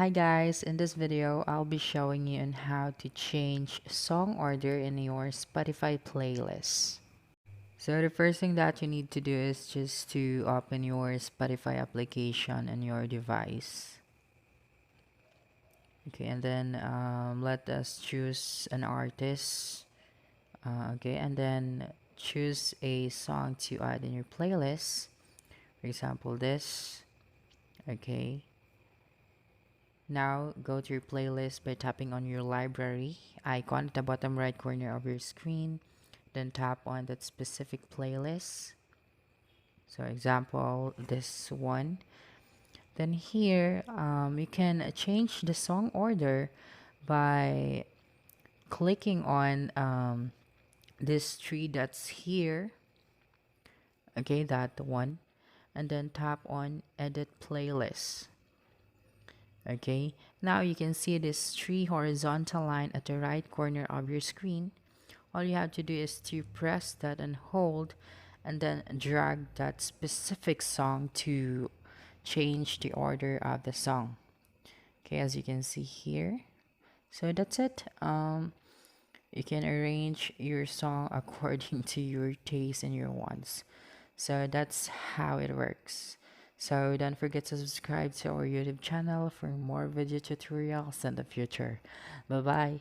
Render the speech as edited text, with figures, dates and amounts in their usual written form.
Hi guys, in this video I'll be showing you on how to change song order in your Spotify playlist. So the first thing that you need to do is just to open your Spotify application on your device. Okay, and then let us choose an artist. Okay, and then choose a song to add in your playlist. For example, this. Okay. Now, go to your playlist by tapping on your library icon at the bottom right corner of your screen. Then tap on that specific playlist. So, example, this one. Then here, you can change the song order by clicking on this tree that's here. Okay, that one. And then tap on edit playlist. Okay, now you can see this three horizontal line at the right corner of your screen. All you have to do is to press that and hold, and then drag that specific song to change the order of the song. Okay, as you can see here. So that's it. You can arrange your song according to your taste and your wants. So that's how it works. So don't forget to subscribe to our YouTube channel for more video tutorials in the future. Bye bye.